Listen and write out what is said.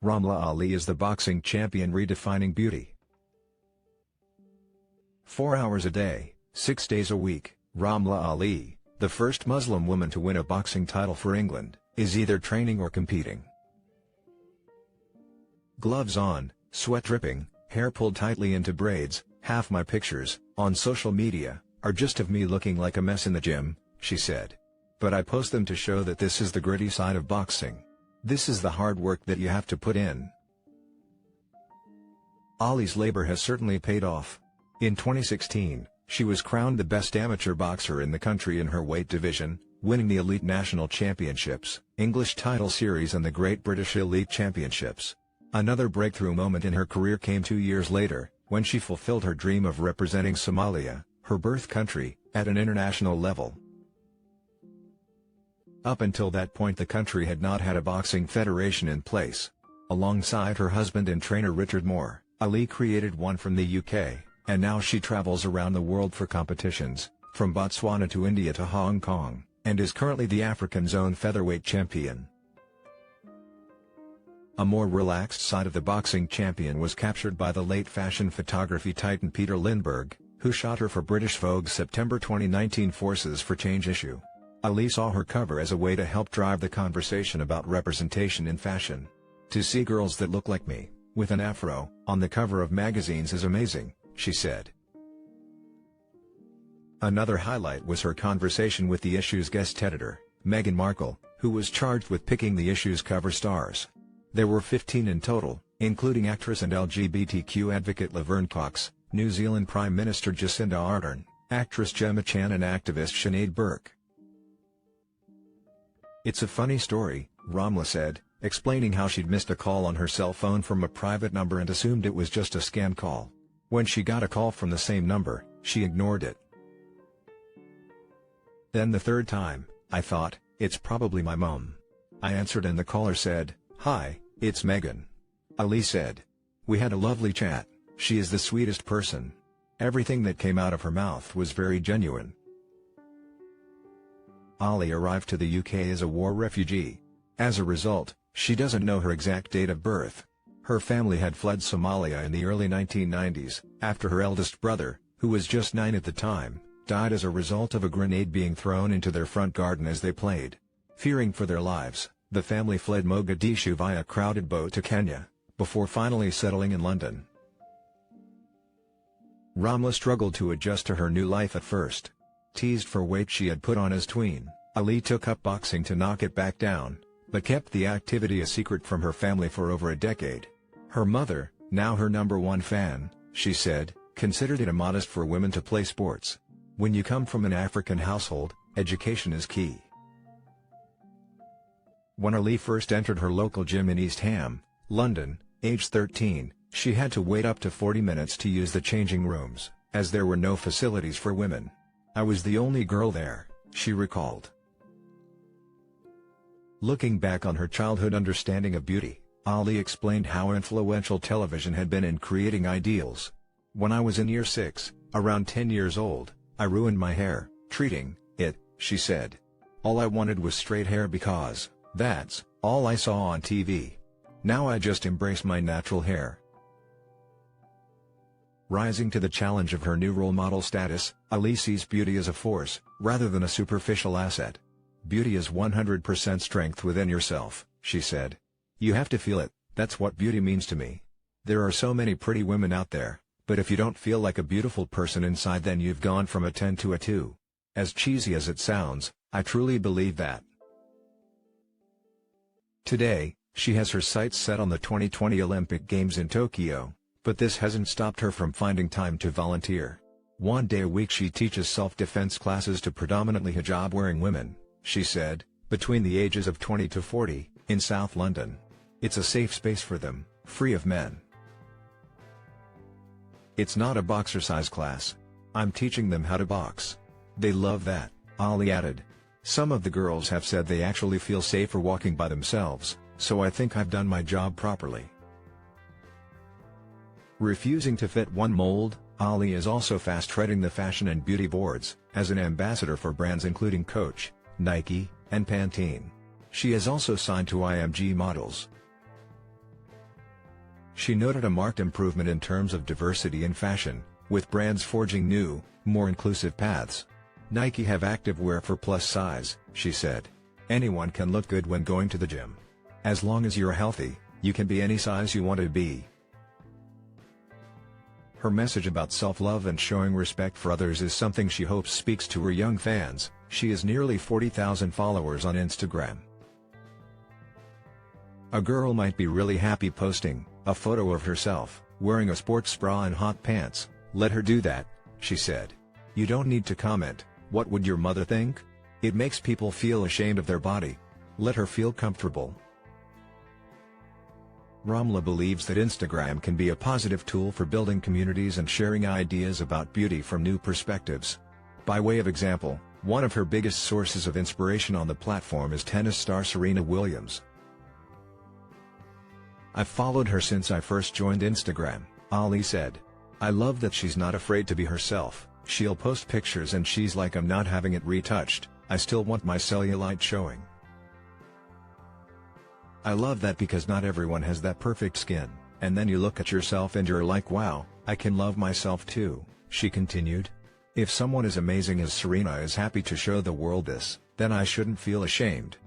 Ramla Ali is the boxing champion redefining beauty. 4 hours a day, 6 days a week, Ramla Ali, the first Muslim woman to win a boxing title for England, is either training or competing. Gloves on, sweat dripping, hair pulled tightly into braids, half my pictures, on social media, are just of me looking like a mess in the gym, she said. But I post them to show that this is the gritty side of boxing. This is the hard work that you have to put in. Ali's labor has certainly paid off. In 2016, she was crowned the best amateur boxer in the country in her weight division, winning the Elite National Championships, English Title Series and the Great British Elite Championships. Another breakthrough moment in her career came 2 years later, when she fulfilled her dream of representing Somalia, her birth country, at an international level. Up until that point the country had not had a boxing federation in place. Alongside her husband and trainer Richard Moore, Ali created one from the UK, and now she travels around the world for competitions, from Botswana to India to Hong Kong, and is currently the African Zone featherweight champion. A more relaxed side of the boxing champion was captured by the late fashion photography titan Peter Lindbergh, who shot her for British Vogue's September 2019 Forces for Change issue. Ali saw her cover as a way to help drive the conversation about representation in fashion. "To see girls that look like me, with an afro, on the cover of magazines is amazing," she said. Another highlight was her conversation with the issue's guest editor, Meghan Markle, who was charged with picking the issue's cover stars. There were 15 in total, including actress and LGBTQ advocate Laverne Cox, New Zealand Prime Minister Jacinda Ardern, actress Gemma Chan and activist Sinead Burke. "It's a funny story," Ramla said, explaining how she'd missed a call on her cell phone from a private number and assumed it was just a scam call. When she got a call from the same number, she ignored it. "Then the third time, I thought, it's probably my mom. I answered and the caller said, 'Hi, it's Meghan.'" Ali said. "We had a lovely chat. She is the sweetest person. Everything that came out of her mouth was very genuine." Ali arrived to the UK as a war refugee. As a result, she doesn't know her exact date of birth. Her family had fled Somalia in the early 1990s, after her eldest brother, who was just 9 at the time, died as a result of a grenade being thrown into their front garden as they played. Fearing for their lives, the family fled Mogadishu via crowded boat to Kenya, before finally settling in London. Ramla struggled to adjust to her new life at first. Teased for weight she had put on as tween, Ali took up boxing to knock it back down, but kept the activity a secret from her family for over a decade. Her mother, now her #1 fan, she said, considered it immodest for women to play sports. "When you come from an African household, education is key." When Ali first entered her local gym in East Ham, London, age 13, she had to wait up to 40 minutes to use the changing rooms, as there were no facilities for women. "I was the only girl there," she recalled. Looking back on her childhood understanding of beauty, Ali explained how influential television had been in creating ideals. "When I was in year 6, around 10 years old, I ruined my hair, treating it," she said. "All I wanted was straight hair because that's all I saw on TV. Now I just embrace my natural hair." Rising to the challenge of her new role model status, Ali sees beauty as a force, rather than a superficial asset. "Beauty is 100% strength within yourself," she said. "You have to feel it, that's what beauty means to me. There are so many pretty women out there, but if you don't feel like a beautiful person inside then you've gone from a 10 to a 2. As cheesy as it sounds, I truly believe that." Today, she has her sights set on the 2020 Olympic Games in Tokyo, but this hasn't stopped her from finding time to volunteer. "One day a week she teaches self-defense classes to predominantly hijab-wearing women," she said, "between the ages of 20 to 40, in South London. It's a safe space for them, free of men. It's not a boxercise class. I'm teaching them how to box. They love that," Ali added. "Some of the girls have said they actually feel safer walking by themselves, so I think I've done my job properly." Refusing to fit one mold, Ali is also fast-treading the fashion and beauty boards, as an ambassador for brands including Coach, Nike, and Pantene. She is also signed to IMG Models. She noted a marked improvement in terms of diversity in fashion, with brands forging new, more inclusive paths. Nike have activewear for plus size, she said. Anyone can look good when going to the gym. As long as you're healthy, you can be any size you want to be. Her message about self-love and showing respect for others is something she hopes speaks to her young fans. She has nearly 40,000 followers on Instagram. A girl might be really happy posting a photo of herself wearing a sports bra and hot pants. Let her do that, she said. You don't need to comment, "What would your mother think?" It makes people feel ashamed of their body. Let her feel comfortable. Ramla believes that Instagram can be a positive tool for building communities and sharing ideas about beauty from new perspectives. By way of example, one of her biggest sources of inspiration on the platform is tennis star Serena Williams. "I've followed her since I first joined Instagram," Ali said. "I love that she's not afraid to be herself. She'll post pictures and she's like, I'm not having it retouched, I still want my cellulite showing. I love that because not everyone has that perfect skin, and then you look at yourself and you're like, wow, I can love myself too," she continued. "If someone as amazing as Serena is happy to show the world this, then I shouldn't feel ashamed."